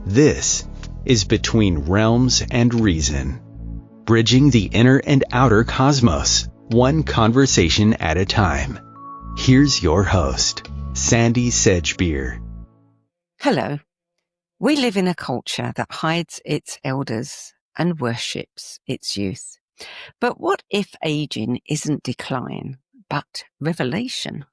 This is Between Realms and Reason, bridging the inner and outer cosmos, one conversation at a time. Here's your host, Sandie Sedgbeer. Hello. We live in a culture that hides its elders and worships its youth. But what if aging isn't decline, but revelation?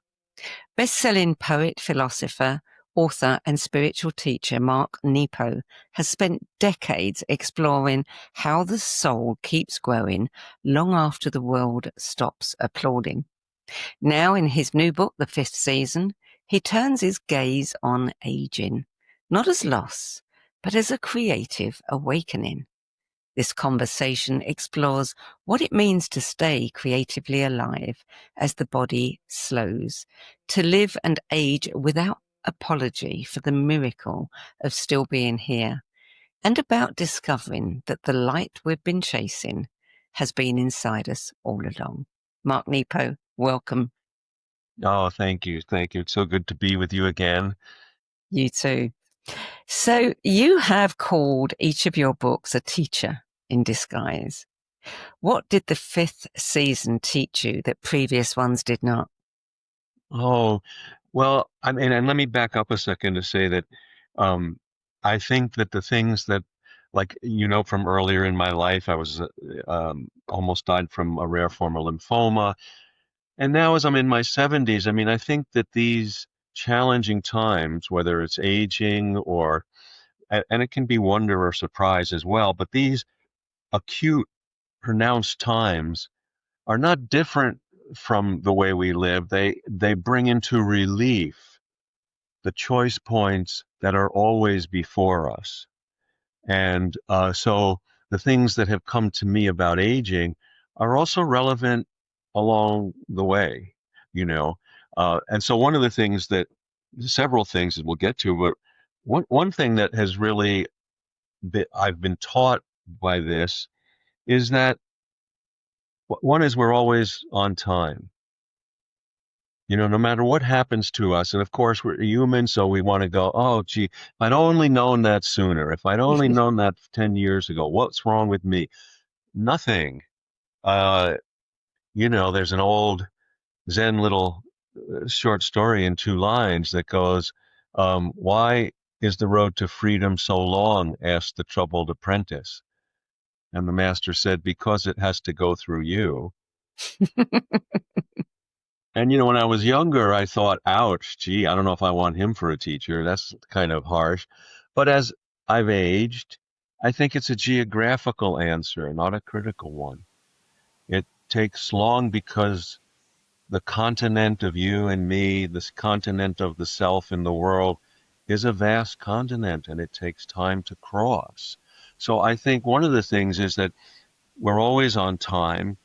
Best-selling poet, philosopher, author and spiritual teacher Mark Nepo has spent decades exploring how the soul keeps growing long after the world stops applauding. Now in his new book, The Fifth Season, he turns his gaze on aging, not as loss, but as a creative awakening. This conversation explores what it means to stay creatively alive as the body slows, to live and age without apology for the miracle of still being here, and about discovering that the light we've been chasing has been inside us all along. Mark Nepo, welcome. Oh, thank you. Thank you. It's so good to be with you again. You too. So you have called each of your books a teacher in disguise. What did the fifth season teach you that previous ones did not? Oh, well, I mean, and let me back up a second to say that I think that the things that, like, from earlier in my life, I was almost died from a rare form of lymphoma. And now as I'm in my 70s, I mean, I think that these challenging times, whether it's aging and it can be wonder or surprise as well, but these acute, pronounced times are not different from the way we live. They bring into relief the choice points that are always before us. And so the things that have come to me about aging are also relevant along the way, And so several things that we'll get to, but one thing that has really I've been taught by this is that one is we're always on time. No matter what happens to us, and of course we're human, so we want to go, oh, gee, if I'd only known that sooner, if I'd only known that 10 years ago, what's wrong with me? Nothing. There's an old Zen little short story in 2 lines that goes, why is the road to freedom so long? Asked the troubled apprentice. And the master said, because it has to go through you. And, when I was younger, I thought, ouch, gee, I don't know if I want him for a teacher. That's kind of harsh. But as I've aged, I think it's a geographical answer, not a critical one. It takes long because the continent of you and me, this continent of the self in the world, is a vast continent, and it takes time to cross. So I think one of the things is that we're always on time.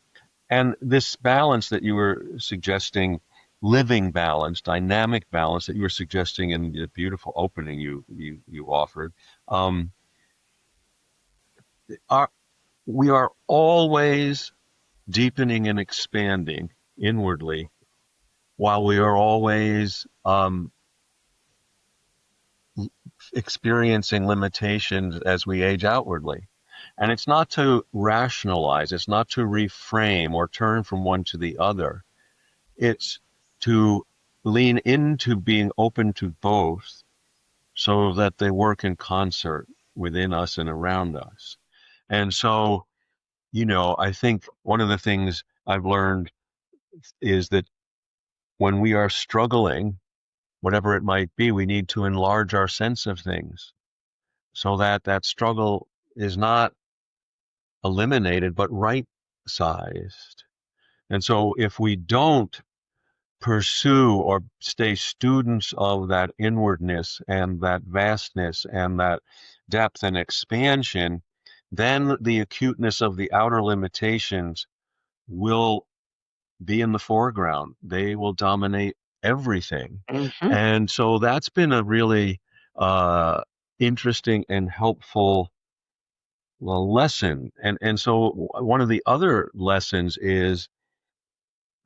And this balance that you were suggesting, living balance, dynamic balance that you were suggesting in the beautiful opening you offered, we are always deepening and expanding inwardly, while we are always experiencing limitations as we age outwardly. And it's not to rationalize, it's not to reframe or turn from one to the other. It's to lean into being open to both so that they work in concert within us and around us. And so, I think one of the things I've learned is that when we are struggling, whatever it might be, we need to enlarge our sense of things so that that struggle is not eliminated, but right-sized. And so if we don't pursue or stay students of that inwardness and that vastness and that depth and expansion, then the acuteness of the outer limitations will be in the foreground. They will dominate everything. Mm-hmm. And so that's been a really interesting and helpful lesson. And so one of the other lessons is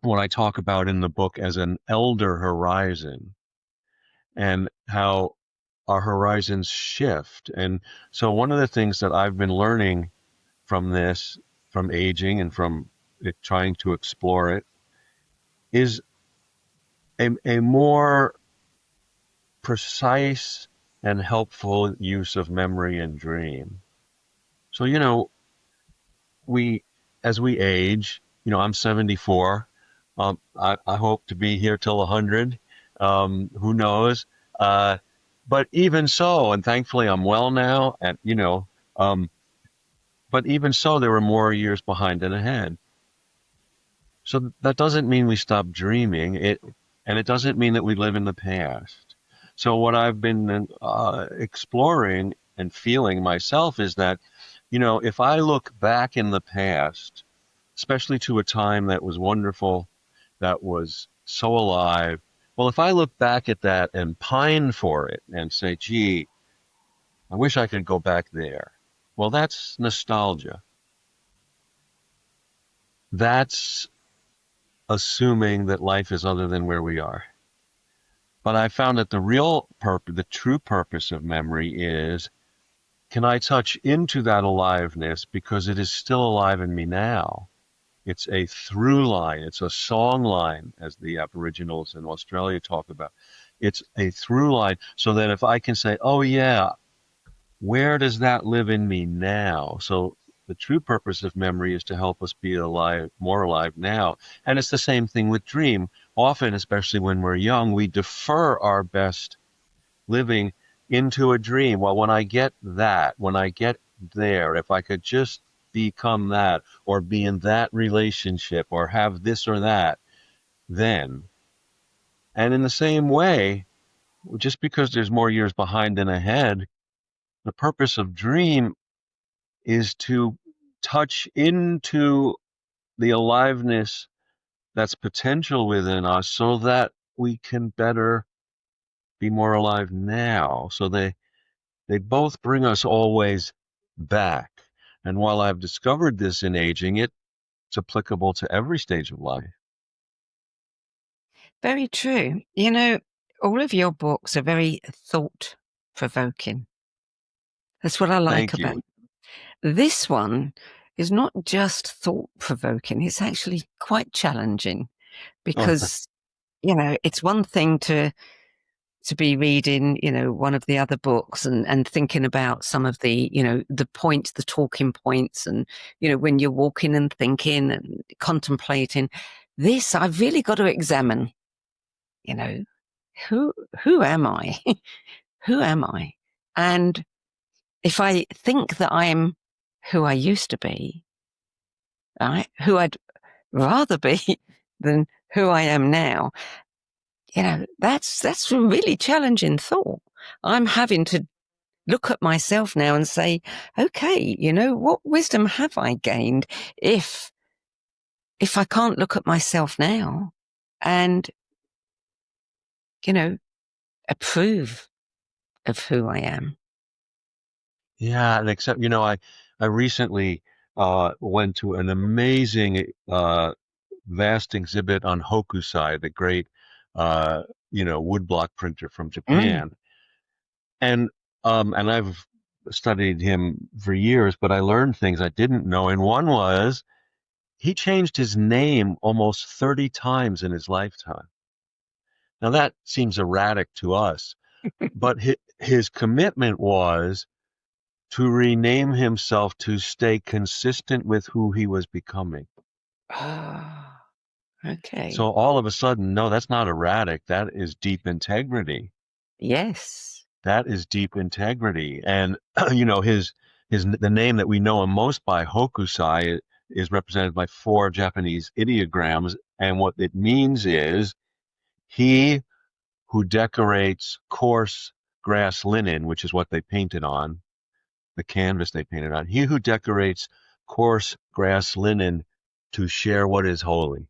what I talk about in the book as an elder horizon, and how our horizons shift. And so one of the things that I've been learning from this, from aging and from trying to explore it, is a more precise and helpful use of memory and dream. So, as we age, I'm 74. I hope to be here till 100. Who knows? Uh, but even so, and thankfully I'm well now, and but even so, there were more years behind than ahead. So that doesn't mean we stop dreaming. And it doesn't mean that we live in the past. So what I've been exploring and feeling myself is that, if I look back in the past, especially to a time that was wonderful, that was so alive. Well, if I look back at that and pine for it and say, gee, I wish I could go back there. Well, that's nostalgia. That's assuming that life is other than where we are. But I found that the real purpose, the true purpose of memory is, can I touch into that aliveness because it is still alive in me now? It's a through line. It's a song line, as the Aboriginals in Australia talk about. It's a through line so that if I can say, oh yeah, where does that live in me now? So the true purpose of memory is to help us be alive, more alive now. And it's the same thing with dream. Often, especially when we're young, we defer our best living into a dream. Well, when I get that, when I get there, if I could just become that or be in that relationship or have this or that, then. And in the same way, just because there's more years behind than ahead, the purpose of dream is to touch into the aliveness that's potential within us so that we can better be more alive now. So they both bring us always back. And while I've discovered this in aging, it's applicable to every stage of life. Very true. All of your books are very thought provoking. That's what I like Thank about you. this one. Is not just thought provoking, it's actually quite challenging Oh, because, it's one thing to be reading, one of the other books and thinking about some of the, the points, the talking points, and, when you're walking and thinking and contemplating this, I've really got to examine, you know, who am I? Who am I? And if I think that I'm who I used to be, right, who I'd rather be than who I am now, that's a really challenging thought. I'm having to look at myself now and say, okay, what wisdom have I gained if I can't look at myself now and, approve of who I am? yeah. And except, I recently went to an amazing, vast exhibit on Hokusai, the great, woodblock printer from Mm. Japan. And I've studied him for years, but I learned things I didn't know. And one was he changed his name almost 30 times in his lifetime. Now that seems erratic to us, but his commitment was to rename himself to stay consistent with who he was becoming. Ah, okay. So all of a sudden, no, that's not erratic. That is deep integrity. Yes. That is deep integrity. And his the name that we know him most by, Hokusai, is represented by 4 Japanese ideograms, and what it means is he who decorates coarse grass linen, which is what they painted on, the canvas they painted on. He who decorates coarse grass linen to share what is holy.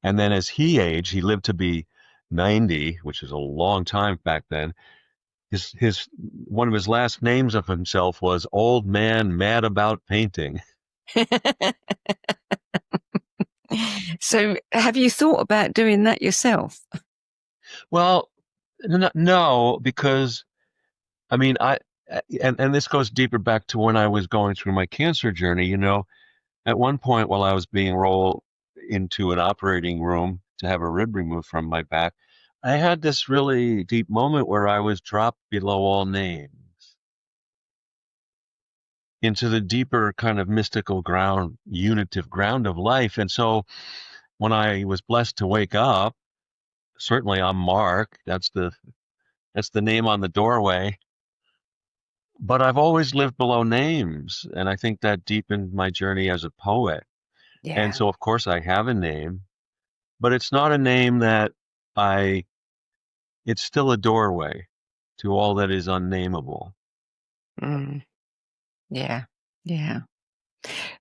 And then as he aged, he lived to be 90, which is a long time back then. His one of his last names of himself was Old Man Mad About Painting. So have you thought about doing that yourself? Well, no, because I mean, and this goes deeper back to when I was going through my cancer journey. At one point while I was being rolled into an operating room to have a rib removed from my back, I had this really deep moment where I was dropped below all names into the deeper kind of mystical ground, unitive ground of life. And so when I was blessed to wake up, certainly I'm Mark. That's the name on the doorway. But I've always lived below names, and I think that deepened my journey as a poet. And Yeah. so, of course, I have a name, but it's not a name that I, it's still a doorway to all that is unnameable. Mm. Yeah. Yeah.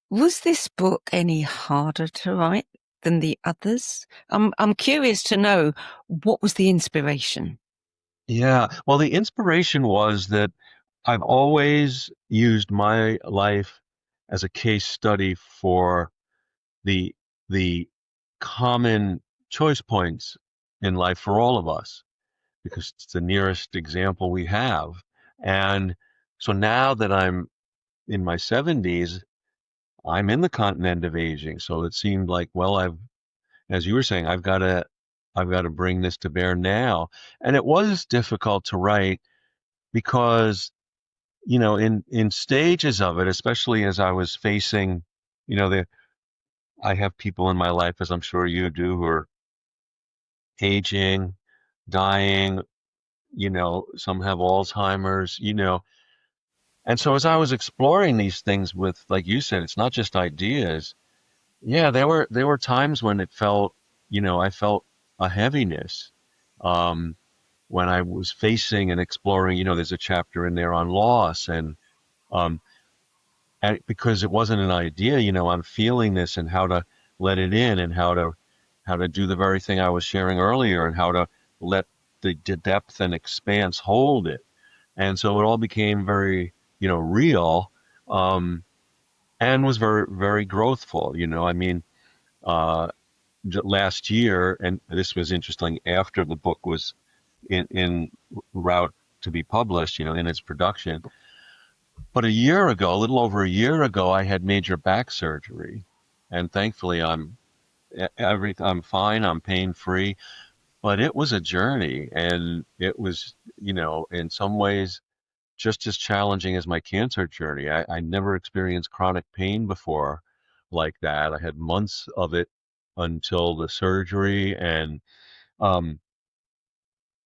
Was this book any harder to write than the others? I'm curious to know, what was the inspiration? Yeah. Well, the inspiration was that I've always used my life as a case study for the the common choice points in life for all of us, because it's the nearest example we have. And so now that I'm in my 70s, I'm in the continent of aging. So it seemed like, well, as you were saying, I've got to bring this to bear now. And it was difficult to write because, in stages of it, especially as I was facing, I have people in my life, as I'm sure you do, who are aging, dying, some have Alzheimer's, and so as I was exploring these things with, like you said, it's not just ideas. Yeah, there were times when it felt, I felt a heaviness. Um, when I was facing and exploring, there's a chapter in there on loss, um, and because it wasn't an idea, I'm feeling this and how to let it in, and how to do the very thing I was sharing earlier, and how to let the depth and expanse hold it. And so it all became very, real, um, and was very, very growthful. I mean, uh, last year, and this was interesting, after the book was in route to be published, in its production. But a year ago, a little over a year ago, I had major back surgery, and thankfully I'm fine, I'm pain free. But it was a journey, and it was, in some ways just as challenging as my cancer journey. I never experienced chronic pain before like that. I had months of it until the surgery, and um,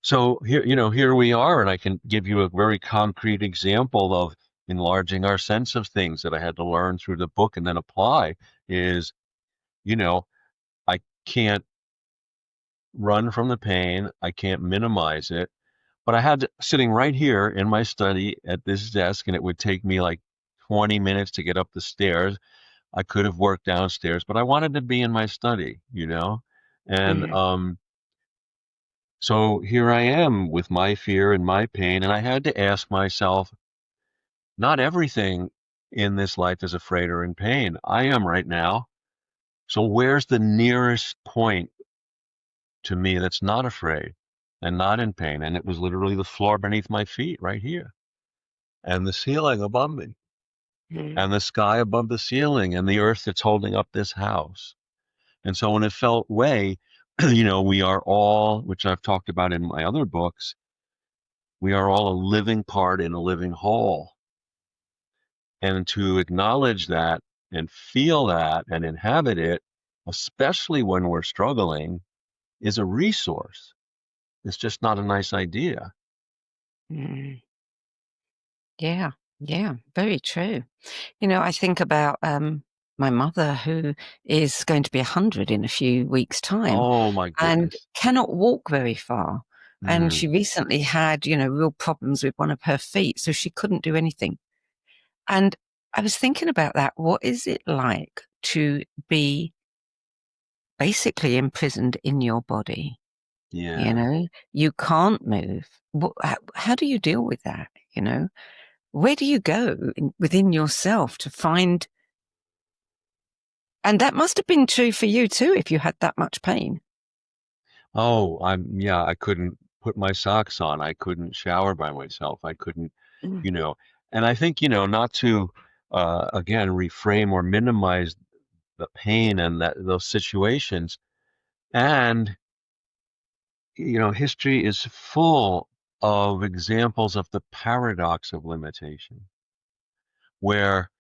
so here we are, and I can give you a very concrete example of enlarging our sense of things that I had to learn through the book and then apply. Is, you know, I can't run from the pain, I can't minimize it, but I had sitting right here in my study at this desk, and it would take me like 20 minutes to get up the stairs. I could have worked downstairs, but I wanted to be in my study. And Mm. so here I am with my fear and my pain, and I had to ask myself, not everything in this life is afraid or in pain. I am right now. So where's the nearest point to me that's not afraid and not in pain? And it was literally the floor beneath my feet right here, and the ceiling above me, Mm. and the sky above the ceiling, and the earth that's holding up this house. And so when it felt way, we are all, which I've talked about in my other books, we are all a living part in a living whole. And to acknowledge that and feel that and inhabit it, especially when we're struggling, is a resource. It's just not a nice idea. Mm. Yeah. Yeah. Very true. I think about my mother, who is going to be 100 in a few weeks' time Oh my and goodness. cannot walk very far. And Mm. she recently had, real problems with one of her feet, so she couldn't do anything. And I was thinking about that. What is it like to be basically imprisoned in your body? Yeah. You can't move. How do you deal with that? Where do you go within yourself to find? And that must have been true for you too, if you had that much pain. I couldn't put my socks on. I couldn't shower by myself. I couldn't, Mm. you know, and I think, not to, again, reframe or minimize the pain and those situations. And, history is full of examples of the paradox of limitation, where,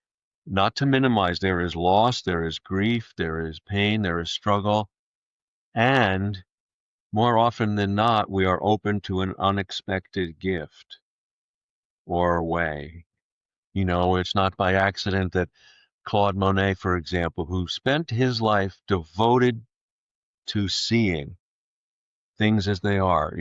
not to minimize, there is loss, there is grief, there is pain, there is struggle, and more often than not, we are open to an unexpected gift or way. It's not by accident that Claude Monet, for example, who spent his life devoted to seeing things as they are,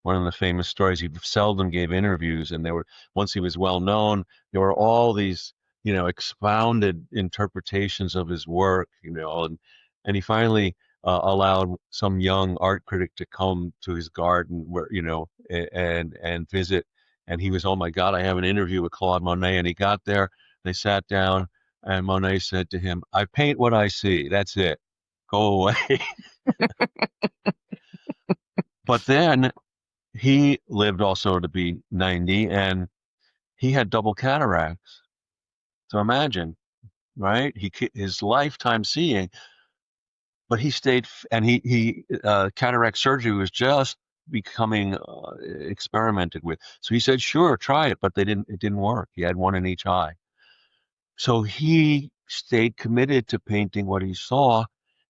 one of the famous stories, he seldom gave interviews, and once he was well known, there were all these, expounded interpretations of his work, and he finally allowed some young art critic to come to his garden where, and visit. And he was, oh my God, I have an interview with Claude Monet. And he got there, they sat down, and Monet said to him, I paint what I see. That's it. Go away. But then he lived also to be 90, and he had double cataracts. So imagine, right? His lifetime seeing, but he stayed, and he cataract surgery was just becoming experimented with. So he said, sure, try it, but it didn't work. He had one in each eye. So he stayed committed to painting what he saw,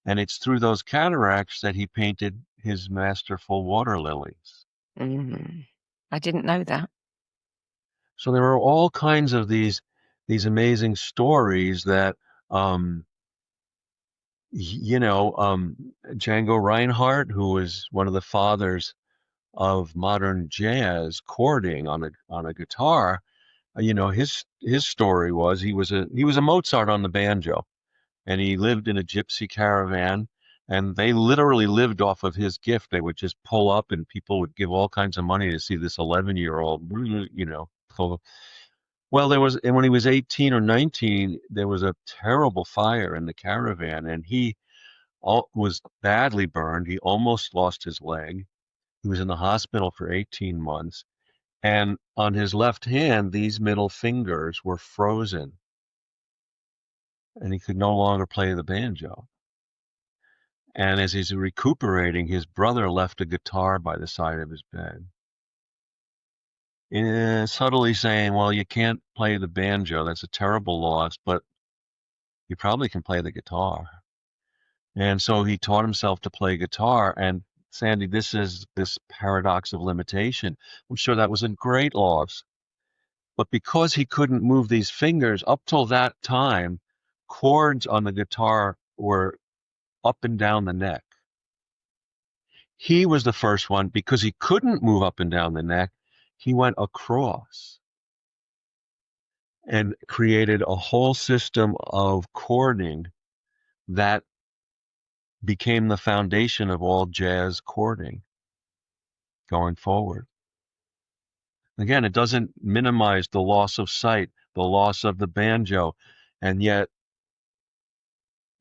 and it's through those cataracts that he painted his masterful water lilies. Mm. I didn't know that. So there are all kinds of these amazing stories that, um, Django Reinhardt, who was one of the fathers of modern jazz, chording on a guitar. His story was, he was a Mozart on the banjo, and he lived in a gypsy caravan, and they literally lived off of his gift. They would just pull up, and people would give all kinds of money to see this 11-year-old, full. Well, and when he was 18 or 19, there was a terrible fire in the caravan, and he was badly burned. He almost lost his leg. He was in the hospital for 18 months. And on his left hand, these middle fingers were frozen, and he could no longer play the banjo. And as he's recuperating, his brother left a guitar by the side of his bed, subtly saying, well, you can't play the banjo. That's a terrible loss, but you probably can play the guitar. And so he taught himself to play guitar. And Sandie, this is this paradox of limitation. I'm sure that was a great loss. But because he couldn't move these fingers up till that time, chords on the guitar were up and down the neck. He was the first one, because he couldn't move up and down the neck, he went across and created a whole system of chording that became the foundation of all jazz chording going forward. Again, it doesn't minimize the loss of sight, the loss of the banjo, and yet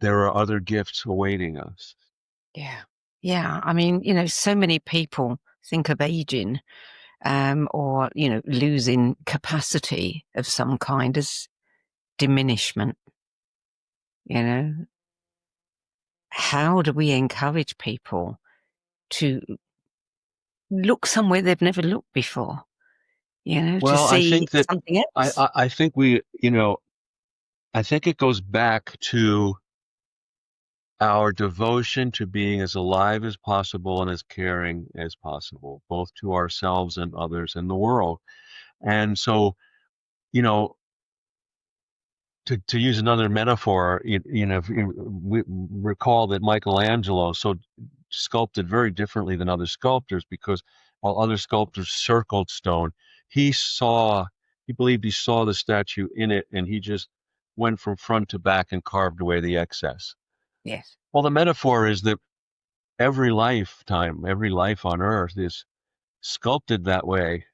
there are other gifts awaiting us. Yeah. Yeah. I mean, so many people think of aging, or, losing capacity of some kind as diminishment. How do we encourage people to look somewhere they've never looked before, to Well, I see think that something else? I think I think it goes back to our devotion to being as alive as possible and as caring as possible, both to ourselves and others in the world. And so, you know, to use another metaphor, we recall that Michelangelo sculpted very differently than other sculptors, because while other sculptors circled stone, he believed he saw the statue in it, and he just went from front to back and carved away the excess. Yes. Well, the metaphor is that every lifetime, every life on earth is sculpted that way.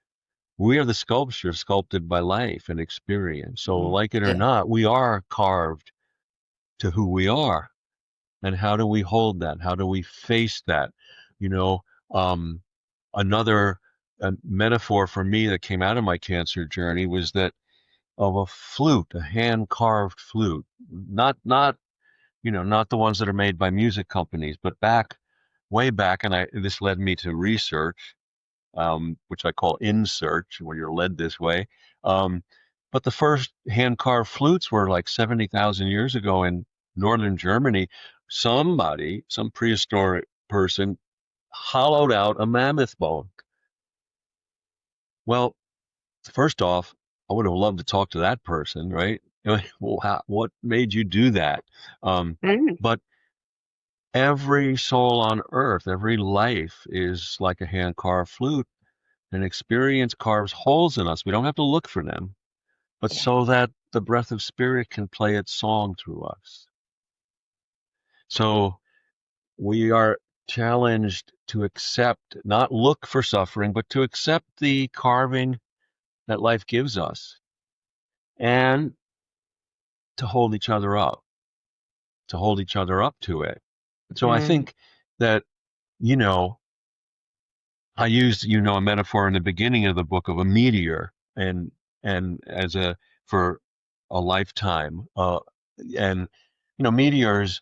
We are the sculpture sculpted by life and experience. So, like it or Yeah. not, we are carved to who we are. And how do we hold that? How do we face that? You know, another metaphor for me that came out of my cancer journey was that of a flute, a hand carved flute, not not the ones that are made by music companies, but way back, and this led me to research, which I call in search, where you're led this way. Um, but the first hand carved flutes were like 70,000 years ago in northern Germany. Some prehistoric person, hollowed out a mammoth bone. Well, first off, I would have loved to talk to that person, right? Well, what made you do that? Mm. But every soul on earth, every life is like a hand carved flute. An experience carves holes in us. We don't have to look for them, but Yeah. so that the breath of spirit can play its song through us. So we are challenged to accept, not look for suffering, but to accept the carving that life gives us and to hold each other up, to hold each other up to it. So I Mm. think that, you know, I used, a metaphor in the beginning of the book of a meteor and as a for a lifetime. And meteors,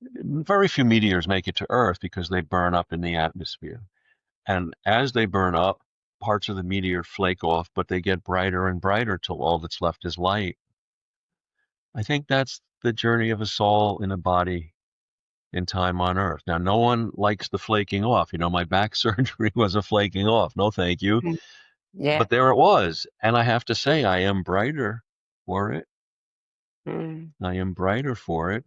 very few meteors make it to Earth because they burn up in the atmosphere. And as they burn up, parts of the meteor flake off, but they get brighter and brighter till all that's left is light. I think that's the journey of a soul in a body in time on Earth. Now, no one likes the flaking off. My back surgery was a flaking off. No, thank you. Mm. Yeah. But there it was. And I have to say, I am brighter for it. Mm. I am brighter for it.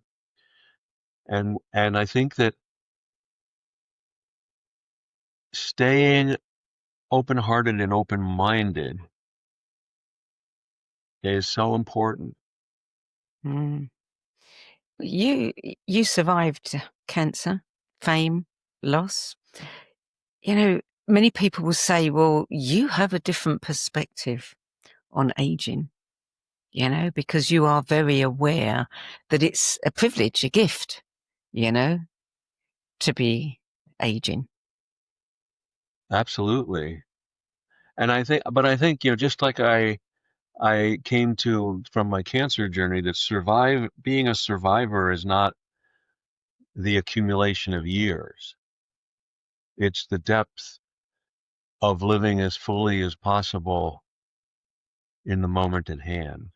And I think that staying open-hearted and open-minded is so important. Mm. You you survived cancer, fame, loss. Many people will say, well, you have a different perspective on aging, because you are very aware that it's a privilege, a gift, you know, to be aging. Absolutely. And I think, just like I came to from my cancer journey that being a survivor is not the accumulation of years. It's the depth of living as fully as possible in the moment at hand.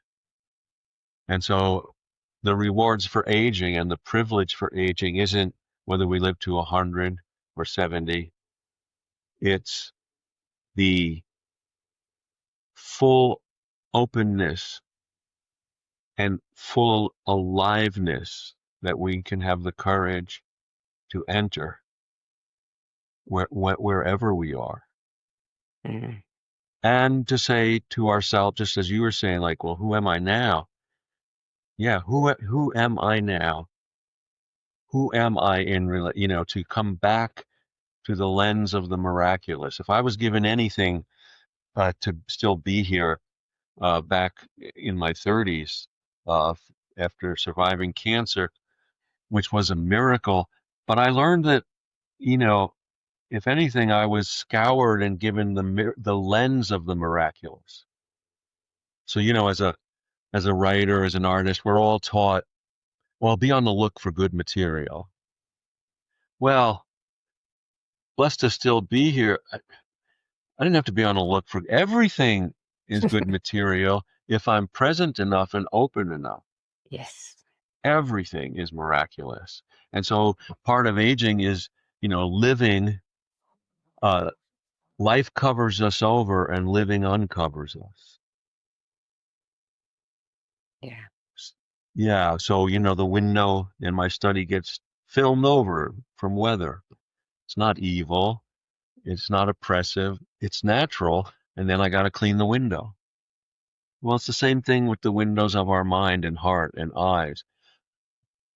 And so the rewards for aging and the privilege for aging isn't whether we live to 100 or 70. It's the full openness and full aliveness that we can have the courage to enter wherever we are. Mm. And to say to ourselves, just as you were saying, like, well, who am I now? Yeah, who am I now? Who am I to come back to the lens of the miraculous. If I was given anything to still be here back in my 30s after surviving cancer, which was a miracle, but I learned that, you know, if anything, I was scoured and given the lens of the miraculous. So, as a writer, as an artist, we're all taught, well, be on the look for good material. Well, blessed to still be here. I didn't have to be on the look for everything is good material if I'm present enough and open enough. Yes. Everything is miraculous. And so part of aging is, living, uh, life covers us over and living uncovers us. Yeah. Yeah. So, the window in my study gets filmed over from weather. It's not evil. It's not oppressive. It's natural. And then I got to clean the window. Well, it's the same thing with the windows of our mind and heart and eyes.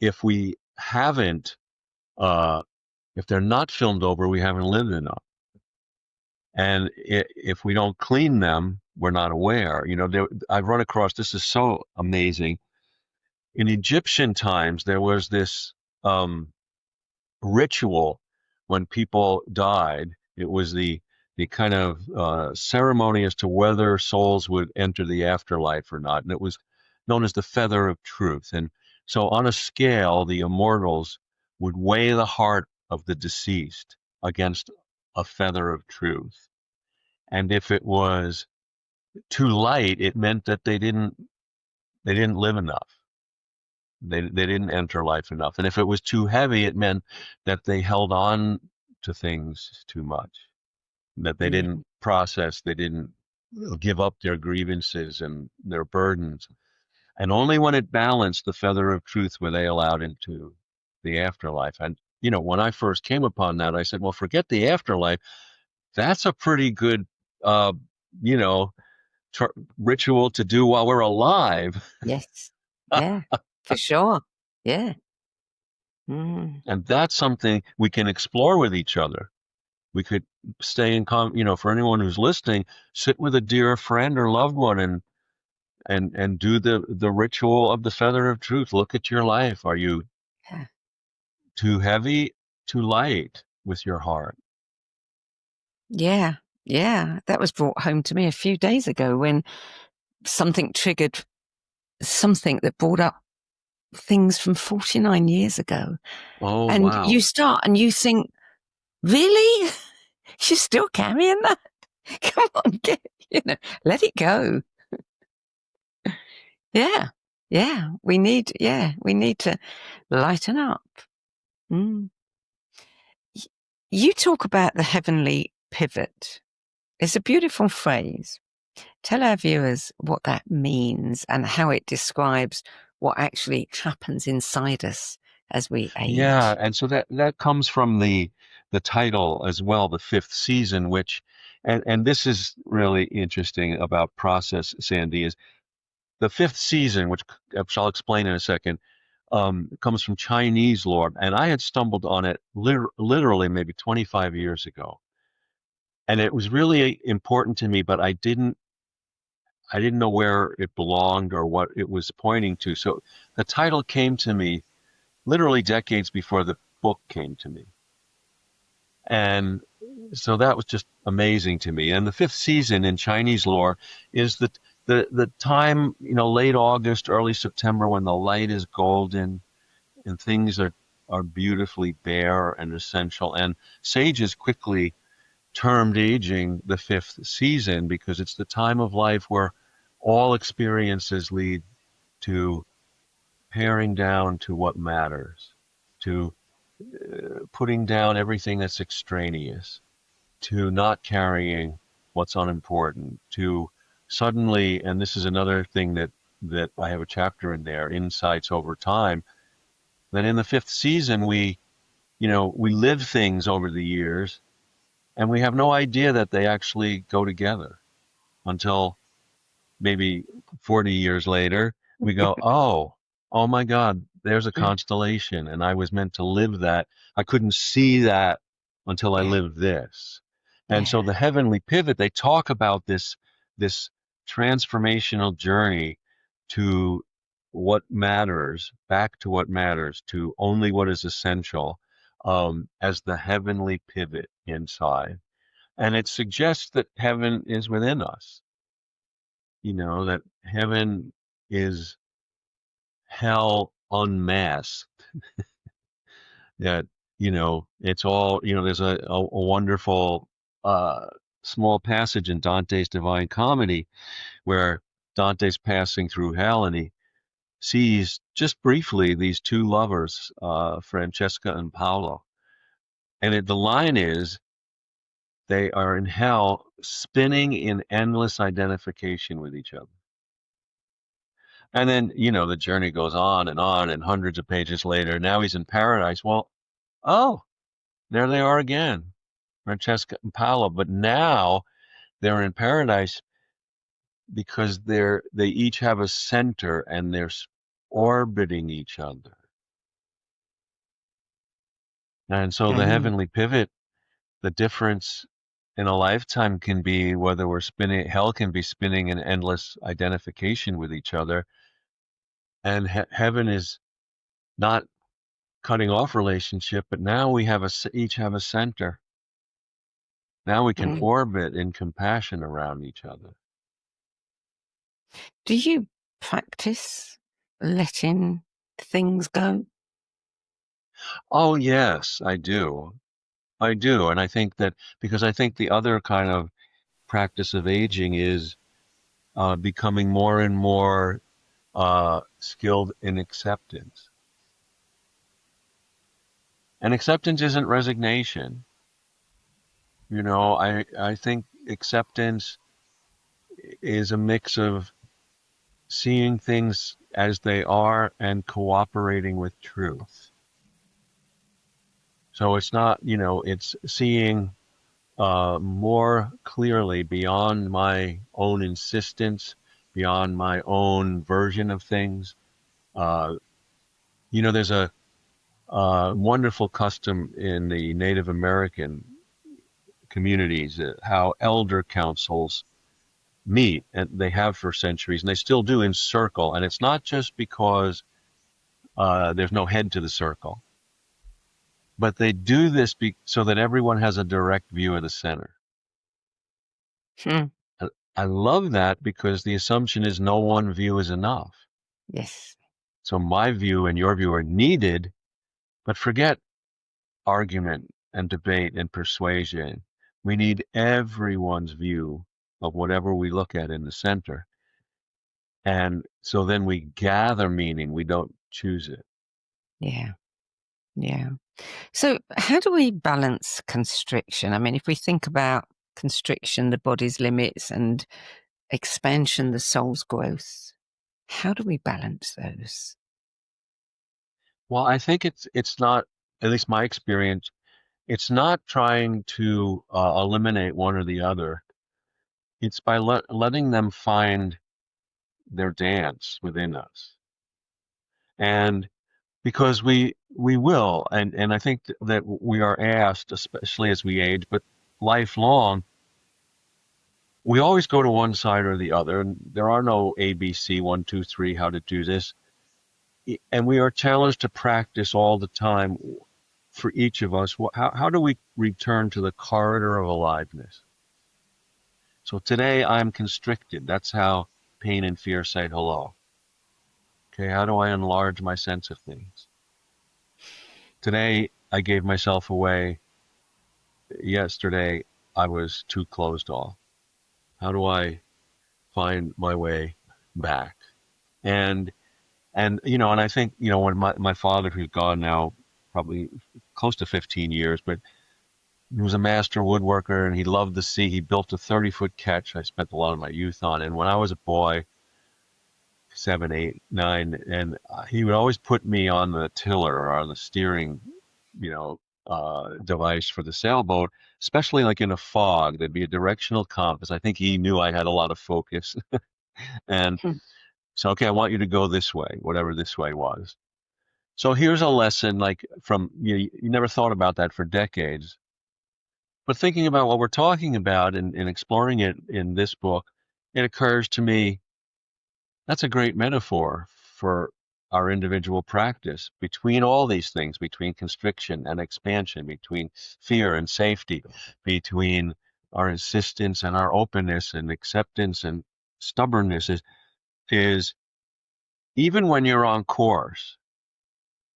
If we haven't, uh, if they're not filmed over, we haven't lived enough. And if we don't clean them, we're not aware. I've run across, this is so amazing. In Egyptian times, there was this ritual when people died, it was the kind of ceremony as to whether souls would enter the afterlife or not, and it was known as the feather of truth. And so, on a scale, the immortals would weigh the heart of the deceased against a feather of truth, and if it was too light, it meant that they didn't live enough. They didn't enter life enough. And if it was too heavy, it meant that they held on to things too much, that they Yeah. didn't process, they didn't give up their grievances and their burdens. And only when it balanced, the feather of truth were they allowed into the afterlife. And, when I first came upon that, I said, well, forget the afterlife. That's a pretty good, uh, you know, ritual to do while we're alive. Yes. Yeah. For sure. Yeah. Mm. And that's something we can explore with each other. We could stay in for anyone who's listening, sit with a dear friend or loved one and do the ritual of the feather of truth. Look at your life. Are you Yeah. too heavy, too light with your heart? Yeah. Yeah. That was brought home to me a few days ago when something triggered something that brought up things from 49 years ago. Oh, And you wow. start and you think, really? You're still carrying that? Come on, let it go. Yeah. Yeah. We need to lighten up. Mm. You talk about the heavenly pivot. It's a beautiful phrase. Tell our viewers what that means and how it describes what actually happens inside us as we Yeah, age. and so that comes from the title as well, the fifth season, which and this is really interesting about process, Sandie, is the fifth season, which I'll explain in a second, comes from Chinese lore, and I had stumbled on it literally maybe 25 years ago, and it was really important to me, but I didn't know where it belonged or what it was pointing to. So the title came to me literally decades before the book came to me. And so that was just amazing to me. And the fifth season in Chinese lore is the time, late August, early September, when the light is golden and things are beautifully bare and essential. And sages quickly termed aging the fifth season because it's the time of life where all experiences lead to paring down to what matters, to putting down everything that's extraneous, to not carrying what's unimportant, to suddenly, and this is another thing that I have a chapter in there, insights over time, that in the fifth season we live things over the years and we have no idea that they actually go together until maybe 40 years later, we go, oh my God, there's a Yeah. constellation. And I was meant to live that. I couldn't see that until I Yeah. lived this. And so Yeah. the heavenly pivot, they talk about this transformational journey to what matters, back to what matters, to only what is essential, as the heavenly pivot inside. And it suggests that heaven is within us, that heaven is hell unmasked, that, it's all, there's a wonderful uh, small passage in Dante's Divine Comedy where Dante's passing through hell and he sees just briefly these two lovers, Francesca and Paolo. And the line is, they are in hell spinning in endless identification with each other. And then, the journey goes on, and hundreds of pages later, now he's in paradise. Well, oh, there they are again, Francesca and Paolo. But now they're in paradise because they each have a center and they're orbiting each other. And so the Mm. heavenly pivot, the difference in a lifetime can be whether hell can be spinning in endless identification with each other, and heaven is not cutting off relationship, but now we have each have a center. Now we can Mm. orbit in compassion around each other. Do you practice letting things go? Oh, yes, I do. I do. And I think that because I think the other kind of practice of aging is becoming more and more skilled in acceptance. And acceptance isn't resignation. I think acceptance is a mix of seeing things as they are and cooperating with truth. So it's not, it's seeing more clearly beyond my own insistence, beyond my own version of things. Uh, there's a wonderful custom in the Native American communities, how elder councils meet, and they have for centuries, and they still do in circle. And it's not just because there's no head to the circle, but they do this so that everyone has a direct view of the center. Hmm. I love that because the assumption is no one view is enough. Yes. So my view and your view are needed, but forget argument and debate and persuasion. We need everyone's view of whatever we look at in the center. And so then we gather meaning, we don't choose it. Yeah. Yeah. So, how do we balance constriction? I mean, if we think about constriction, the body's limits, and expansion, the soul's growth, how do we balance those? Well, I think it's not, at least my experience, it's not trying to eliminate one or the other. It's by letting them find their dance within us. And because we will, and I think that we are asked, especially as we age, but lifelong, we always go to one side or the other, and there are no ABC, 1, 2, 3, how to do this. And we are challenged to practice all the time for each of us. How do we return to the corridor of aliveness? So today I'm constricted. That's how pain and fear say hello. Okay, how do I enlarge my sense of things? Today I gave myself away. Yesterday I was too closed off. How do I find my way back? And and I think, when my father, who's gone now probably close to 15 years, but he was a master woodworker and he loved the sea. He built a 30-foot catch I spent a lot of my youth on. And when I was a boy, 7, 8, 9, and he would always put me on the tiller or on the steering, device for the sailboat, especially like in a fog. There'd be a directional compass. I think he knew I had a lot of focus. And Hmm. so, okay, I want you to go this way, whatever this way was. So here's a lesson, like from, you never thought about that for decades. But thinking about what we're talking about and exploring it in this book, it occurs to me that's a great metaphor for our individual practice between all these things, between constriction and expansion, between fear and safety, between our insistence and our openness and acceptance and stubbornness is even when you're on course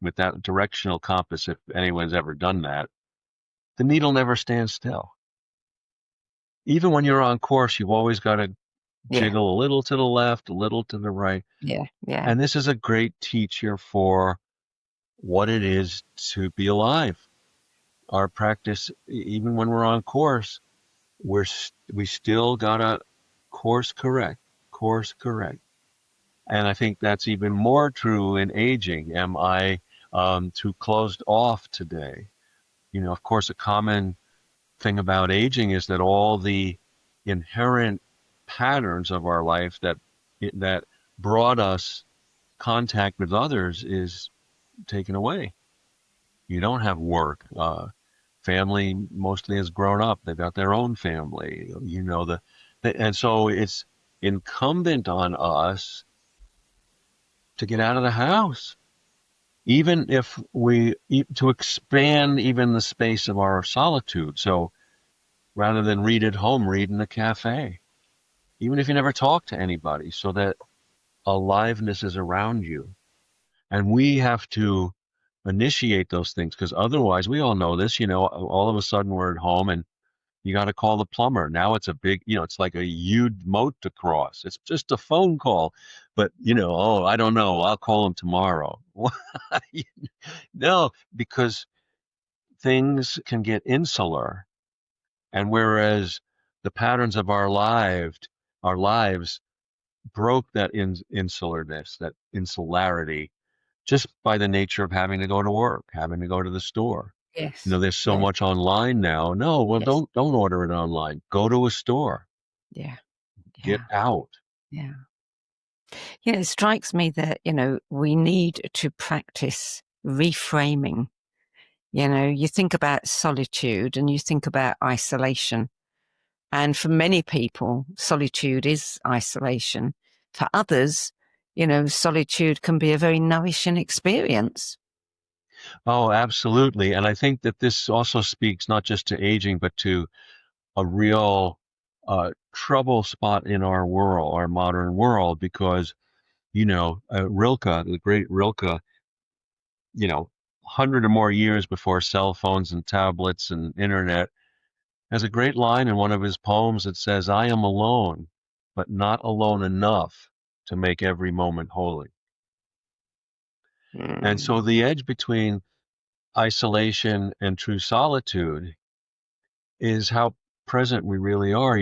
with that directional compass, if anyone's ever done that, the needle never stands still. Even when you're on course, you've always got to Yeah. jiggle a little to the left, a little to the right. Yeah. Yeah. And this is a great teacher for what it is to be alive. Our practice, even when we're on course, we still gotta course correct, course correct. And I think that's even more true in aging. Am I too closed off today? Of course, a common thing about aging is that all the inherent patterns of our life that brought us contact with others is taken away. You don't have work. Family mostly has grown up. They've got their own family. And so it's incumbent on us to get out of the house. even if to expand even the space of our solitude. So rather than read at home, read in a cafe, even if you never talk to anybody, so that aliveness is around you. And we have to initiate those things, because otherwise, we all know this, all of a sudden we're at home and you got to call the plumber. Now it's a big, it's like a huge moat to cross. It's just a phone call. But, oh, I don't know. I'll call him tomorrow. No, because things can get insular. And whereas the patterns of our lives broke that insularness, that insularity, just by the nature of having to go to work, having to go to the store. Yes. There's so Yes. much online now. No, well, Yes. don't order it online. Go to a store. Yeah. Get Yeah. out. Yeah. Yeah. It strikes me that, we need to practice reframing. You think about solitude and you think about isolation. And for many people, solitude is isolation. For others, solitude can be a very nourishing experience. Oh, absolutely. And I think that this also speaks not just to aging, but to a real trouble spot in our world, our modern world, because, Rilke, the great Rilke, 100 or more years before cell phones and tablets and internet, has a great line in one of his poems that says, I am alone, but not alone enough to make every moment holy. And so Mm. the edge between isolation and true solitude is how present we really are.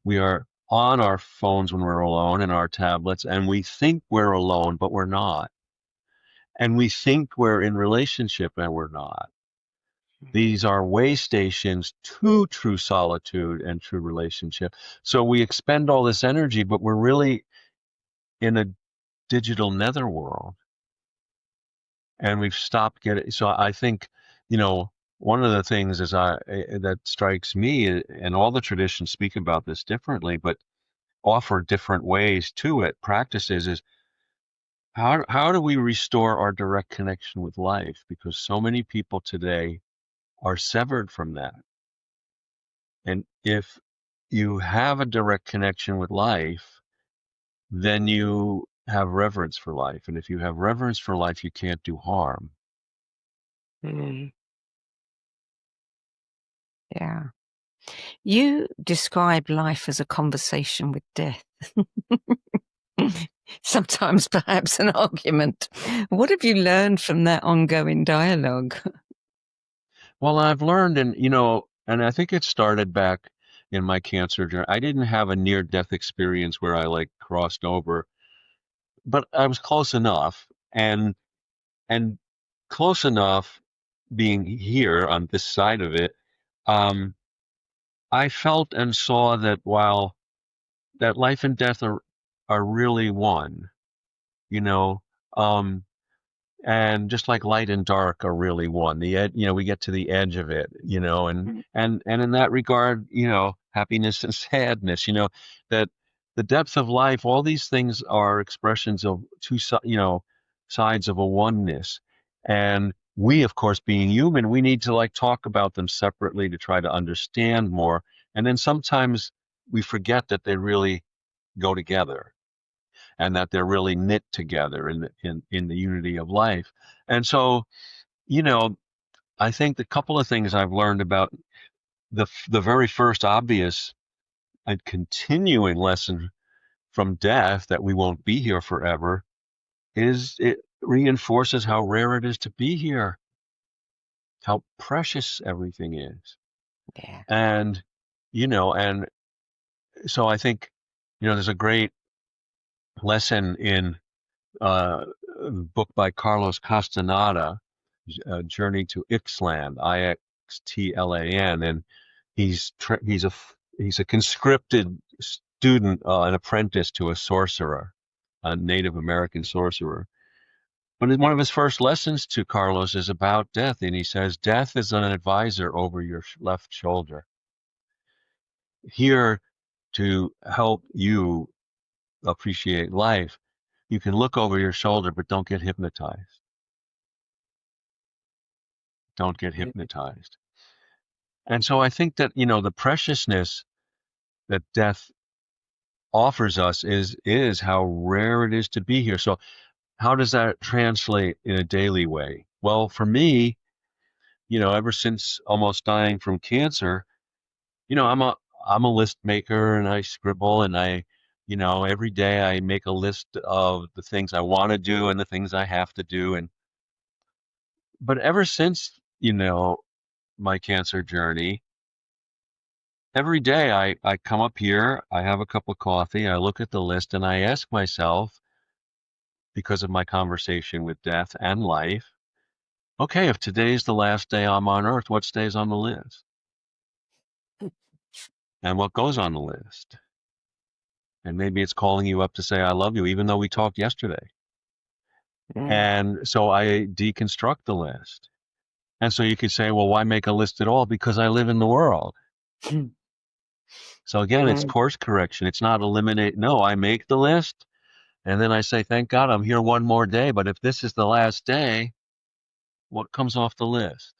We are on our phones when we're alone and our tablets, and we think we're alone, but we're not. And we think we're in relationship and we're not. These are way stations to true solitude and true relationship. So we expend all this energy, but we're really in a digital netherworld, and we've stopped getting. So I think, one of the things that strikes me, and all the traditions speak about this differently, but offer different ways to it, practices, is how do we restore our direct connection with life? Because so many people today are severed from that. And if you have a direct connection with life, then you have reverence for life. And if you have reverence for life, you can't do harm. Mm. Yeah. You describe life as a conversation with death. Sometimes perhaps an argument. What have you learned from that ongoing dialogue? Well, I've learned, and I think it started back in my cancer journey. I didn't have a near death experience where I like crossed over, but I was close enough. And close enough being here on this side of it, um, I felt and saw that while that life and death are really one, you know, um, and just like light and dark are really one. We get to the edge of it, and in that regard, happiness and sadness, that the depth of life, all these things are expressions of sides of a oneness. And we, of course, being human, we need to like talk about them separately to try to understand more. And then sometimes we forget that they really go together, and that they're really knit together in the unity of life. And so, you know, I think the couple of things I've learned about the very first obvious and continuing lesson from death, that we won't be here forever, is it reinforces how rare it is to be here, how precious everything is. Yeah. And and so I think, there's a great lesson in a book by Carlos Castaneda, Journey to Ixtlan, Ixtlan, and he's a conscripted student, an apprentice to a sorcerer, a Native American sorcerer. But one of his first lessons to Carlos is about death, and he says, "Death is an advisor over your left shoulder, here to help you appreciate life. You can look over your shoulder, but don't get hypnotized." Don't get hypnotized. And so I think that, the preciousness that death offers us is how rare it is to be here. So how does that translate in a daily way? Well, for me, ever since almost dying from cancer, I'm a list maker, and I scribble, and every day I make a list of the things I want to do and the things I have to do. But ever since, my cancer journey, every day I come up here, I have a cup of coffee, I look at the list, and I ask myself, because of my conversation with death and life, okay, if today's the last day I'm on earth, what stays on the list? And what goes on the list? And maybe it's calling you up to say, I love you, even though we talked yesterday. And so I deconstruct the list. And so you could say, well, why make a list at all? Because I live in the world. So again, it's course correction. It's not eliminate. No, I make the list, and then I say, thank God I'm here one more day. But if this is the last day, what comes off the list?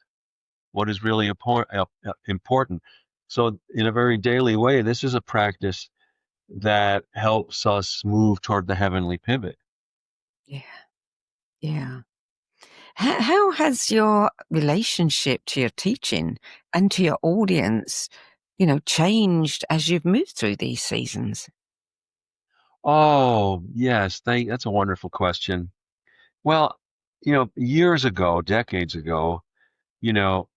What is really important? So in a very daily way, this is a practice that helps us move toward the heavenly pivot. Yeah. Yeah. How has your relationship to your teaching and to your audience, changed as you've moved through these seasons? Oh, yes. That's a wonderful question. Well, years ago, decades ago, you know,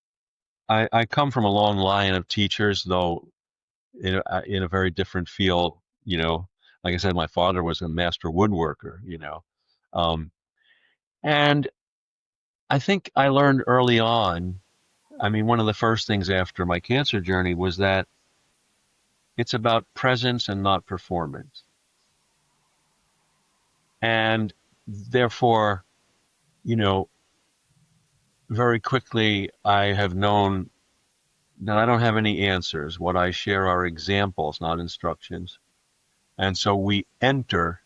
I come from a long line of teachers, though in a very different field. Like I said, my father was a master woodworker. Um, and I think I learned early on. I mean, one of the first things after my cancer journey was that it's about presence and not performance. And therefore, you know, very quickly I have known that I don't have any answers. What I share are examples, not instructions. And so we enter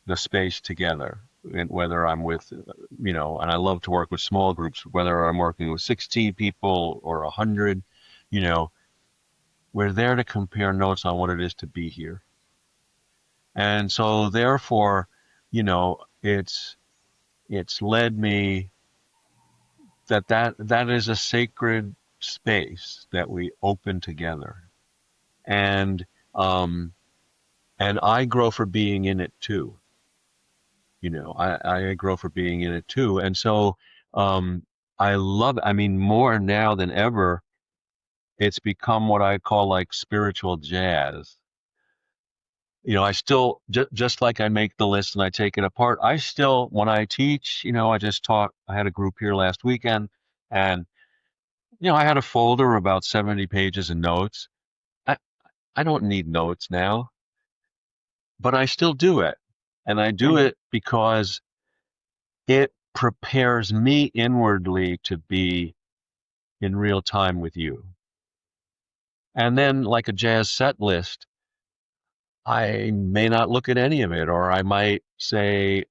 the space together. And whether I'm with, and I love to work with small groups, whether I'm working with 16 people or 100, you know, we're there to compare notes on what it is to be here. And so therefore, it's led me that is a sacred space that we open together. And um and I grow for being in it too. I grow for being in it too. And so I love it. I mean, more now than ever, it's become what I call like spiritual jazz. I still, just like I make the list and I take it apart, I still, when I teach, I just taught, I had a group here last weekend, and, I had a folder about 70 pages of notes. I, I don't need notes now, but I still do it. And I do it because it prepares me inwardly to be in real time with you. And then, like a jazz set list, I may not look at any of it, or I might say,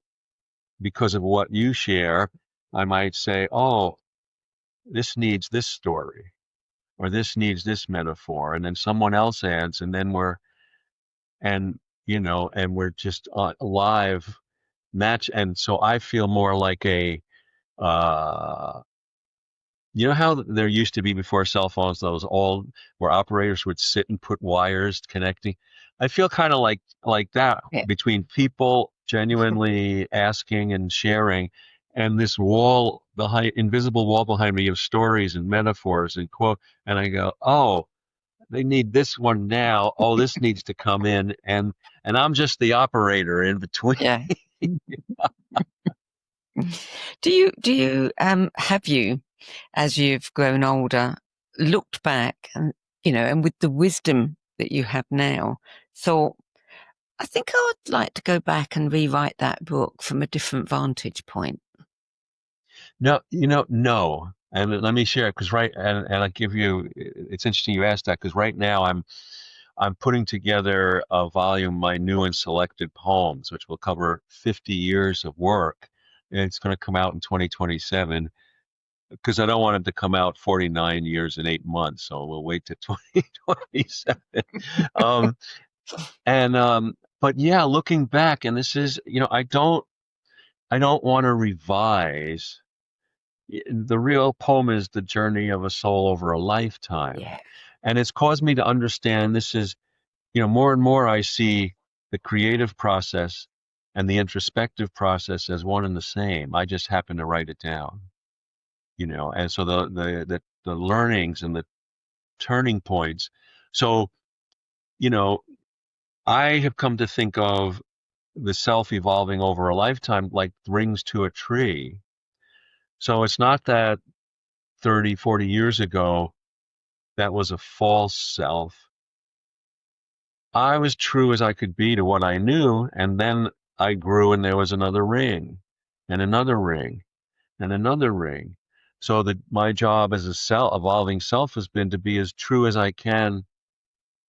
because of what you share, I might say, oh, this needs this story, or this needs this metaphor. And then someone else adds, and then and, we're just live match. And so I feel more like uh, how there used to be before cell phones, those old where operators would sit and put wires connecting. I feel kind of like that Yeah. between people genuinely asking and sharing, and this invisible wall behind me of stories and metaphors and quote. And I go, oh, they need this one now. Oh, this needs to come in, and I'm just the operator in between. Yeah. Do you have you, as you've grown older, looked back and and with the wisdom that you have now, thought, I think I would like to go back and rewrite that book from a different vantage point? No, no. And let me share, because and I give you, it's interesting you asked that, because right now I'm putting together a volume, my new and selected poems, which will cover 50 years of work. And it's going to come out in 2027. because I don't want it to come out 49 years and 8 months. So we'll wait to 2027. um, but yeah, looking back, and this is, I don't want to revise. The real poem is the journey of a soul over a lifetime. Yeah. And it's caused me to understand this is, more and more I see the creative process and the introspective process as one and the same. I just happen to write it down, and so the learnings and the turning points. So, you know, I have come to think of the self evolving over a lifetime like rings to a tree. So it's not that 30, 40 years ago that was a false self. I was true as I could be to what I knew, and then I grew and there was another ring and another ring and another ring. So that my job as a evolving self has been to be as true as I can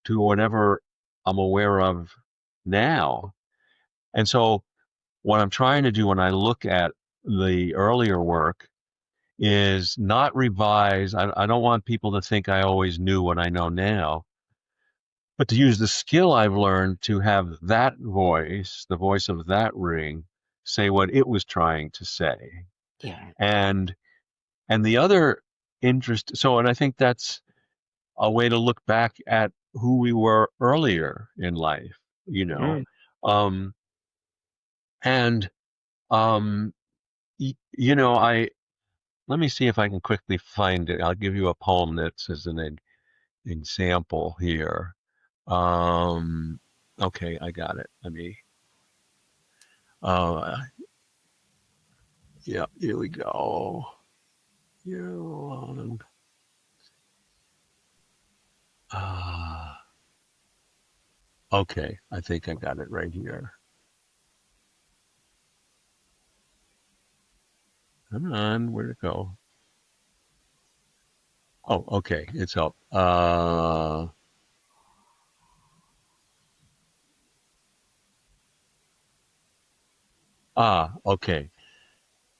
to whatever I'm aware of now. And so what I'm trying to do when I look at the earlier work is not revise. I don't want people to think I always knew what I know now, but to use the skill I've learned to have that voice, the voice of that ring, say what it was trying to say. Yeah. And the other and I think that's a way to look back at who we were earlier in life, you know. Mm. Um, and um, I let me see if I can quickly find it. I'll give you a poem that's as an example here. Okay, I got it. Let me. Uh, yeah, here we go. You. Okay, I think I got it right here. Come on, where'd it go? Oh, okay, it's up. Okay.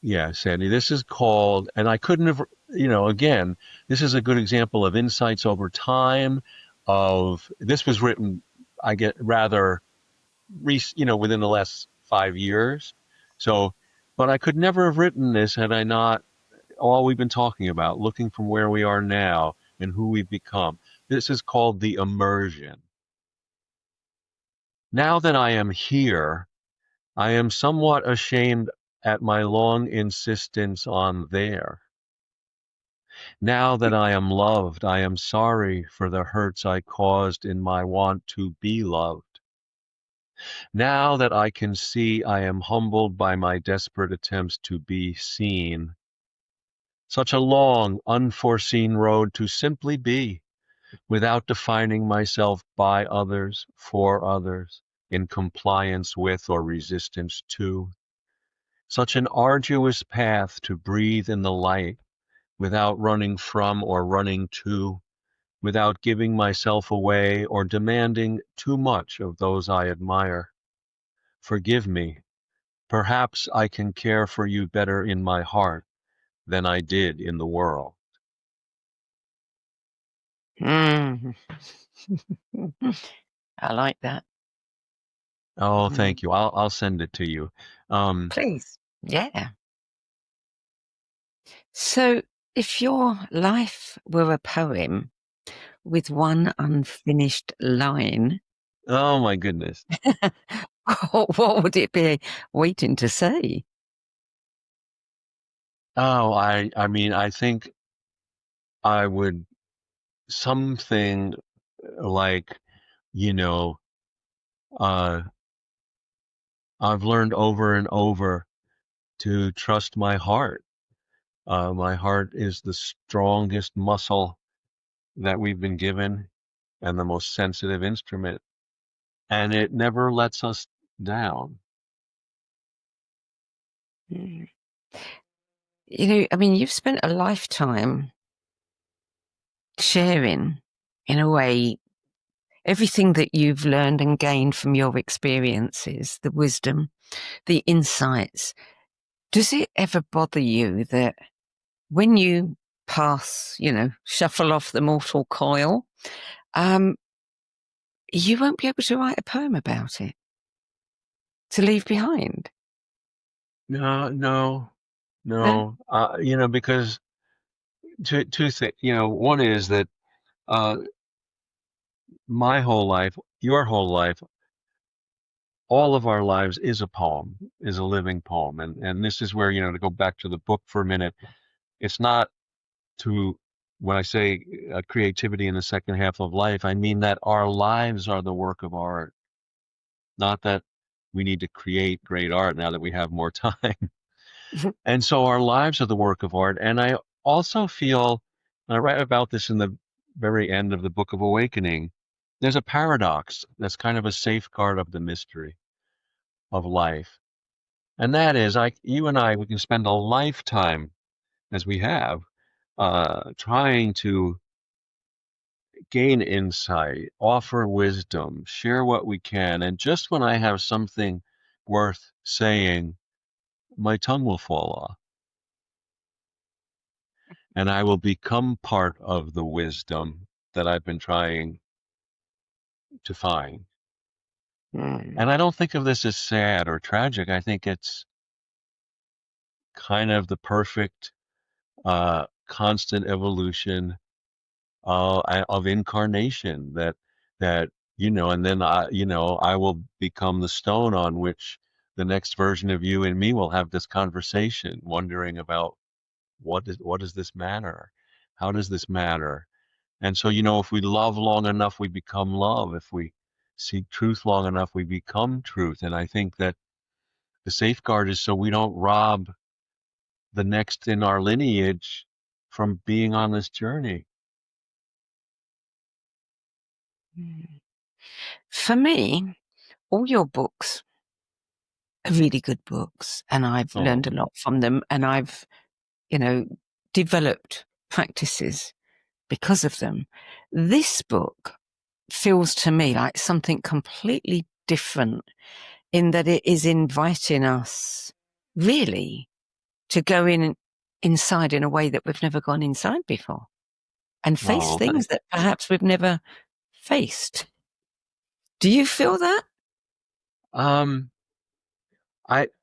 Yeah, Sandy, this is called, and I couldn't have, again, this is a good example of insights over time. This was written, I get rather, within the last 5 years. So, but I could never have written this had I not all we've been talking about, looking from where we are now and who we've become. This is called the immersion. Now that I am here, I am somewhat ashamed at my long insistence on there. Now that I am loved, I am sorry for the hurts I caused in my want to be loved. Now that I can see, I am humbled by my desperate attempts to be seen. Such a long, unforeseen road to simply be, without defining myself by others, for others, in compliance with or resistance to. Such an arduous path to breathe in the light, without running from or running to, without giving myself away or demanding too much of those I admire. Forgive me. Perhaps I can care for you better in my heart than I did in the world. Mm. I like that. Oh, Mm. thank you. I'll send it to you. Please. Yeah. So, if your life were a poem with one unfinished line, Oh my goodness. what would it be waiting to say? Oh, I mean, I think I would something like, you know, uh, I've learned over and over to trust my heart. My heart is the strongest muscle that we've been given and the most sensitive instrument, and it never lets us down. Mm. You've spent a lifetime sharing, in a way, everything that you've learned and gained from your experiences, the wisdom, the insights. Does it ever bother you that when you pass, shuffle off the mortal coil, you won't be able to write a poem about it to leave behind. No. No? Because two things. One is that uh, my whole life, your whole life, all of our lives is a poem, is a living poem, and this is where to go back to the book for a minute. It's not to when I say creativity in the second half of life, I mean that our lives are the work of art, not that we need to create great art now that we have more time. And so our lives are the work of art. And I also feel, and I write about this in the very end of the Book of Awakening, there's a paradox that's kind of a safeguard of the mystery of life. And that is, you and I, we can spend a lifetime, as we have, trying to gain insight, offer wisdom, share what we can. And just when I have something worth saying, my tongue will fall off. And I will become part of the wisdom that I've been trying to find. And I don't think of this as sad or tragic. I think it's kind of the perfect constant evolution of incarnation that and then I will become the stone on which the next version of you and me will have this conversation, wondering about what does this matter? How does this matter? And so, if we love long enough, we become love. If we seek truth long enough, we become truth. And I think that the safeguard is so we don't rob the next in our lineage from being on this journey. For me, all your books are really good books, and I've learned a lot from them, and I've, developed practices because of them. This book feels to me like something completely different in that it is inviting us really to go inside in a way that we've never gone inside before and face things that perhaps we've never faced. Do you feel that?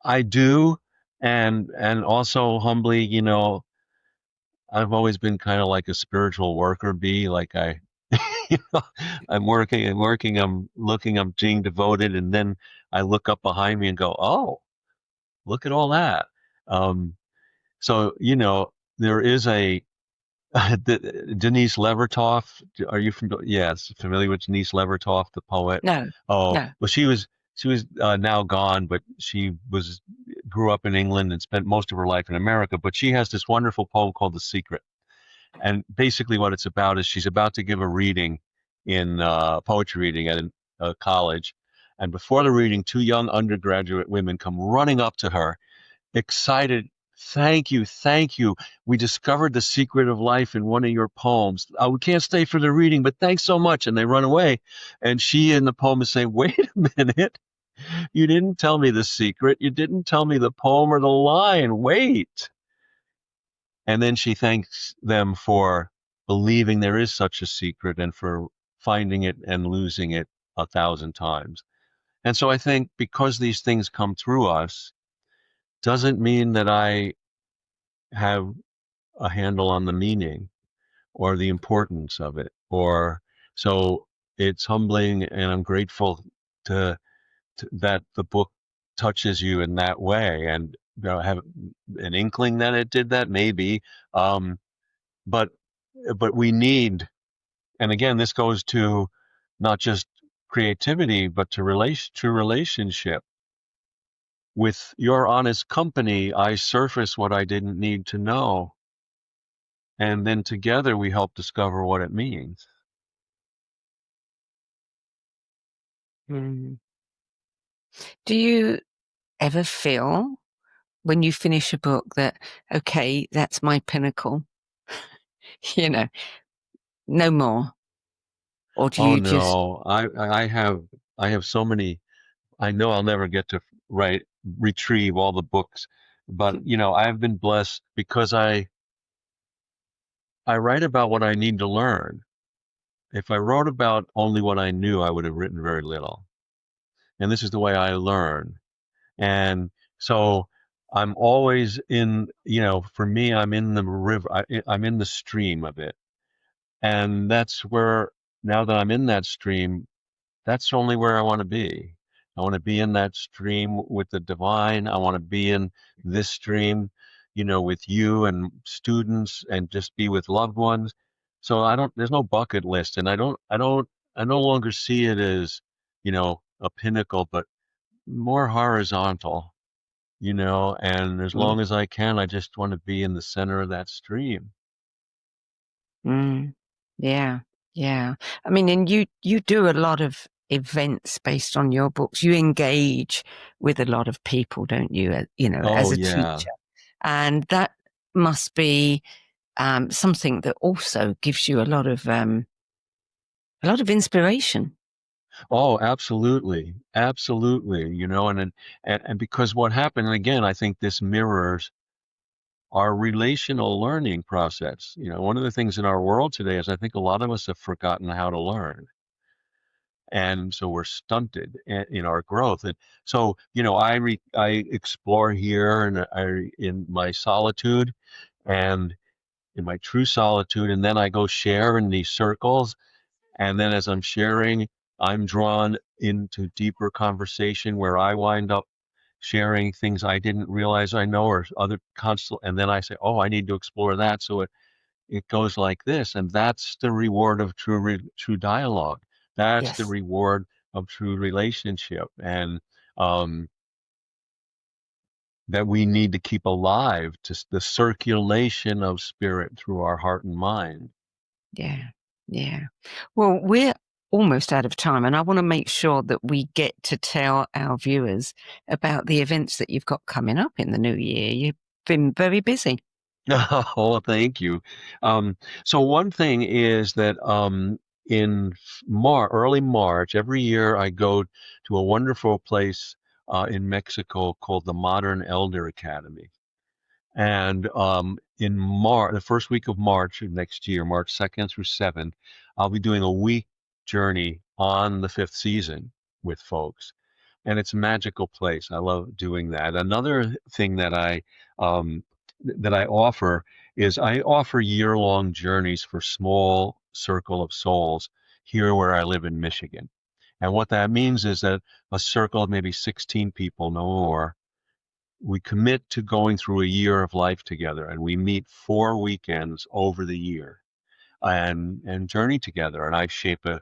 I do, and also humbly, I've always been kind of like a spiritual worker bee. Like you know, I'm working, I'm looking, I'm being devoted, and then I look up behind me and go, oh, look at all that. So there is a Denise Levertov. Are you familiar? Yes, familiar with Denise Levertov, the poet? No. Oh, No. well, she was now gone, but she grew up in England and spent most of her life in America. But she has this wonderful poem called "The Secret," and basically what it's about is she's about to give a reading in poetry reading at a college, and before the reading, two young undergraduate women come running up to her excited. Thank you. Thank you. We discovered the secret of life in one of your poems. We can't stay for the reading, but thanks so much. And they run away. And she in the poem is saying, wait a minute. You didn't tell me the secret. You didn't tell me the poem or the line. Wait. And then she thanks them for believing there is such a secret and for finding it and losing it 1,000 times. And so I think because these things come through us, doesn't mean that I have a handle on the meaning or the importance of it. Or so it's humbling, and I'm grateful to that the book touches you in that way, and have an inkling that it did that, maybe. Um, but we need, and again, this goes to not just creativity, but to relationship. With your honest company, I surface what I didn't need to know. And then together we help discover what it means. Do you ever feel when you finish a book that, okay, that's my pinnacle, no more? Or do Oh you just... no, I have so many. I know I'll never get to retrieve all the books, but I've been blessed because I write about what I need to learn. If I wrote about only what I knew, I would have written very little. And this is the way I learn. And so I'm always in, for me, I'm in the river, I'm in the stream of it. And that's where, now that I'm in that stream, that's only where I want to be. I want to be in that stream with the divine. I want to be in this stream, with you and students and just be with loved ones. So there's no bucket list. And I no longer see it as, a pinnacle, but more horizontal, and as Mm, long as I can, I just want to be in the center of that stream. mm, yeah, yeah. I mean, and you do a lot of events based on your books. You engage with a lot of people, don't you? As Oh, a yeah. teacher, and that must be something that also gives you a lot of inspiration. Oh, absolutely. Absolutely. And because what happened, and again, I think this mirrors our relational learning process. One of the things in our world today is I think a lot of us have forgotten how to learn. And so we're stunted in our growth. And so, I explore here and in my solitude and in my true solitude, and then I go share in these circles. And then as I'm sharing, I'm drawn into deeper conversation where I wind up sharing things I didn't realize I know or other constant. And then I say, oh, I need to explore that. So it goes like this. And that's the reward of true dialogue. That's the Yes, reward of true relationship. And um, that we need to keep alive to the circulation of spirit through our heart and mind. yeah, yeah. Well, we're almost out of time, and I want to make sure that we get to tell our viewers about the events that you've got coming up in the new year. You've been very busy. Oh, thank you. So one thing is that in early March, every year I go to a wonderful place in Mexico called the Modern Elder Academy. And in March, the first week of March of next year, March 2nd through 7th, I'll be doing a week journey on the fifth season with folks. And it's a magical place. I love doing that. Another thing um, that I offer is I offer year-long journeys for small circle of souls here where I live in Michigan. And what that means is that a circle of maybe 16 people, no more, we commit to going through a year of life together, and we meet 4 weekends over the year and journey together. And I shape a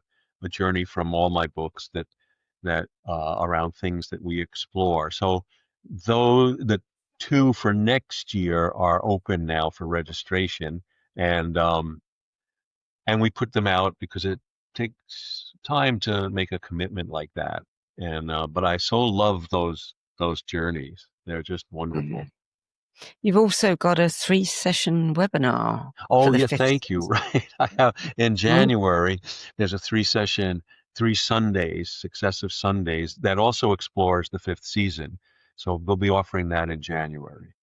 journey from all my books that around things that we explore. So though the two for next year are open now for registration, and and we put them out because it takes time to make a commitment like that. And but I so love those journeys. They're just wonderful. Mhm. You've also got a 3-session webinar for Oh, the yeah, fifth thank you. season. Right. I have in Mm, January, there's a 3-session, 3 Sundays, successive Sundays, that also explores the fifth season. So we'll be offering that in January.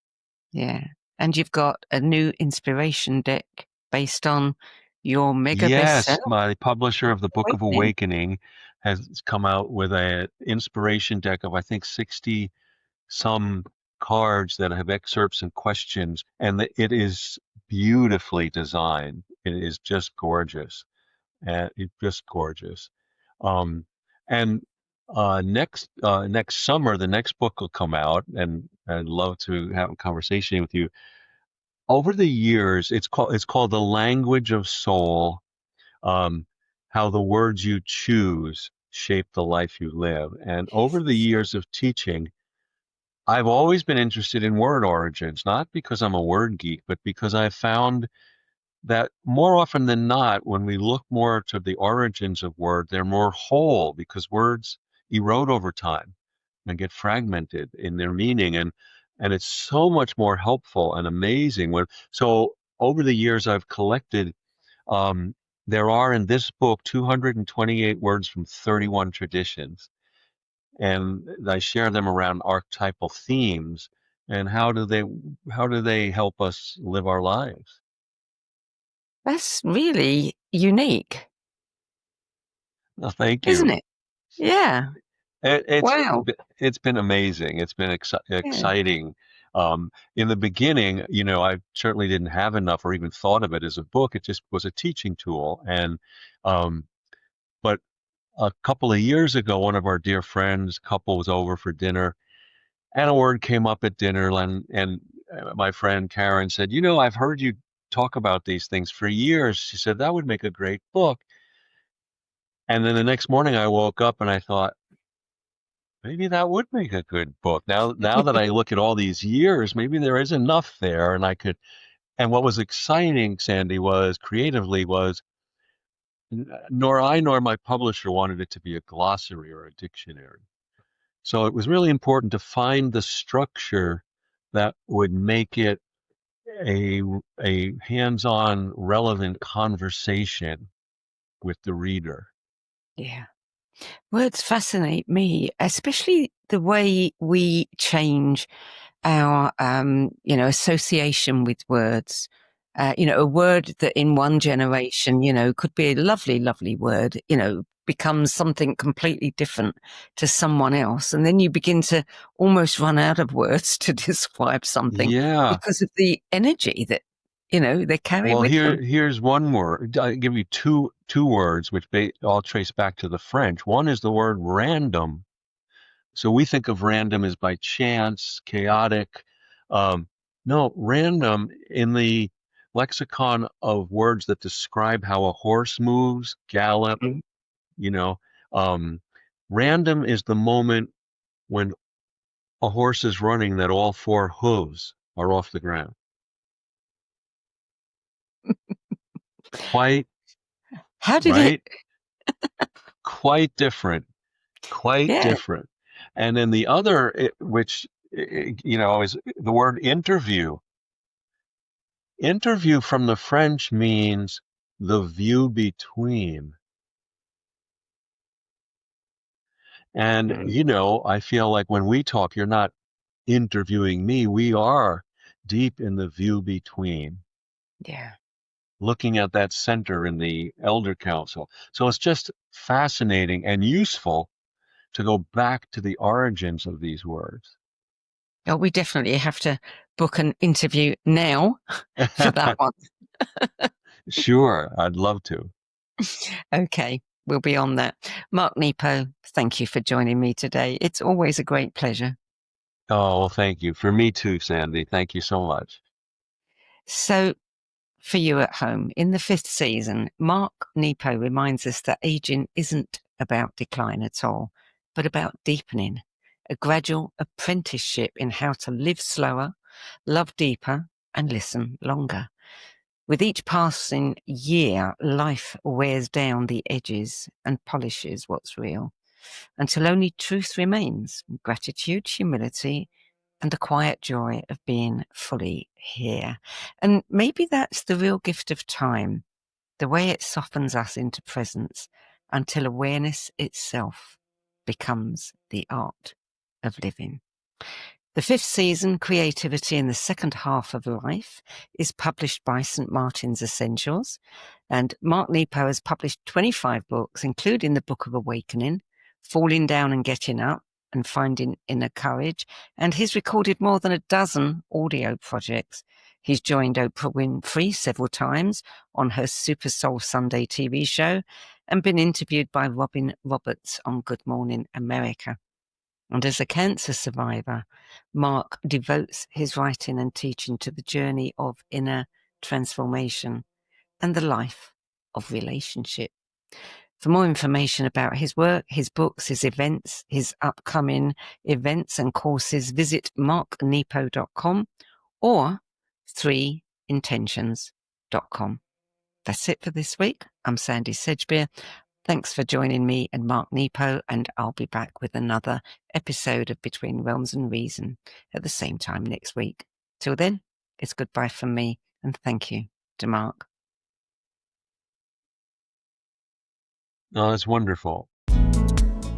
yeah. And you've got a new inspiration deck based on your mega bestseller, Yes, my publisher of the Book of Awakening. Awakening has come out with a inspiration deck of I think 60 some cards that have excerpts and questions, and it is beautifully designed. It is just gorgeous. And it's just gorgeous. Um, and next summer, the next book will come out, and I'd love to have a conversation with you. Over the years, it's called The Language of Soul. Um, how the words you choose shape the life you live. And over the years of teaching, I've always been interested in word origins, not because I'm a word geek, but because I found that more often than not, when we look more to the origins of words, they're more whole because words erode over time and get fragmented in their meaning. And it's so much more helpful and amazing so over the years I've collected um, there are in this book 228 words from 31 traditions, and I share them around archetypal themes and how do they help us live our lives. That's really unique, Well, thank isn't you. it? Yeah. It, it's Wow. it's been amazing. It's been Yeah. exciting. In the beginning, I certainly didn't have enough or even thought of it as a book. It just was a teaching tool. And um, but a couple of years ago, one of our dear friends, couple, was over for dinner, and a word came up at dinner, and my friend Karen said, I've heard you talk about these things for years. She said that would make a great book. And then the next morning, I woke up and I thought, maybe that would make a good book. Now that I look at all these years, maybe there is enough there, and I could. And what was exciting, Sandie, was creatively was nor I nor my publisher wanted it to be a glossary or a dictionary. So it was really important to find the structure that would make it a a hands-on, relevant conversation with the reader. Yeah. Words fascinate me, especially the way we change our, association with words. A word that in one generation, could be a lovely, lovely word, becomes something completely different to someone else. And then you begin to almost run out of words to describe something Yeah. because of the energy that, they carry Well, with them. here's one word. I'll give you two words which all trace back to the French. One is the word random. So we think of random as by chance, chaotic. Um, no, random in the lexicon of words that describe how a horse moves, gallop, Mm. you know. Um, Random is the moment when a horse is running that all four hooves are off the ground. Quite How did it? right, quite different, quite Yeah. different. And then the other, which is the word interview. Interview from the French means the view between. And, Mm. I feel like when we talk, you're not interviewing me. We are deep in the view between, Yeah. looking at that center in the Elder Council. So it's just fascinating and useful to go back to the origins of these words. Oh, we definitely have to book an interview now for that one. Sure, I'd love to. Okay, we'll be on that. Mark Nepo, thank you for joining me today. It's always a great pleasure. Oh, well, thank you. For me too, Sandie. Thank you so much. So, for you at home, in the 5th season, Mark Nepo reminds us that aging isn't about decline at all, but about deepening, a gradual apprenticeship in how to live slower, love deeper, and listen longer. With each passing year, life wears down the edges and polishes what's real, until only truth remains, gratitude, humility, and the quiet joy of being fully here. And maybe that's the real gift of time, the way it softens us into presence until awareness itself becomes the art of living. The 5th season, Creativity in the Second Half of Life, is published by St. Martin's Essentials, and Mark Nepo has published 25 books, including the Book of Awakening, Falling Down and Getting Up, and Finding Inner Courage, and he's recorded more than a dozen audio projects. He's joined Oprah Winfrey several times on her Super Soul Sunday TV show and been interviewed by Robin Roberts on Good Morning America. And as a cancer survivor, Mark devotes his writing and teaching to the journey of inner transformation and the life of relationship. For more information about his work, his books, his events, his upcoming events and courses, visit marknepo.com or 3intentions.com. That's it for this week. I'm Sandie Sedgbeer. Thanks for joining me and Mark Nepo, and I'll be back with another episode of Between Realms and Reason at the same time next week. Till then, it's goodbye from me, and thank you to Mark. Oh, that's wonderful.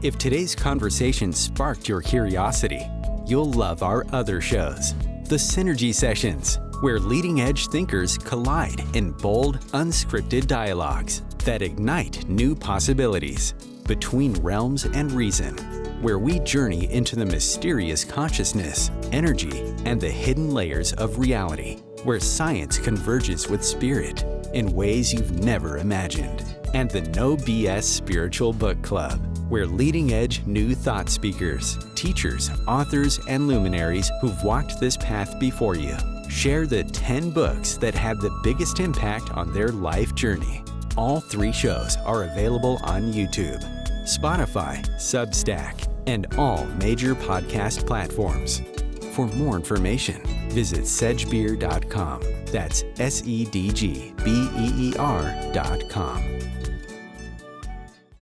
If today's conversation sparked your curiosity, you'll love our other shows, The Synergy Sessions, where leading-edge thinkers collide in bold, unscripted dialogues that ignite new possibilities. Between Realms and Reason, where we journey into the mysterious consciousness, energy, and the hidden layers of reality, where science converges with spirit in ways you've never imagined. And the No BS Spiritual Book Club, where leading-edge new thought speakers, teachers, authors, and luminaries who've walked this path before you share the 10 books that had the biggest impact on their life journey. All 3 shows are available on YouTube, Spotify, Substack, and all major podcast platforms. For more information, visit sedgbeer.com. That's SEDGBEER.com.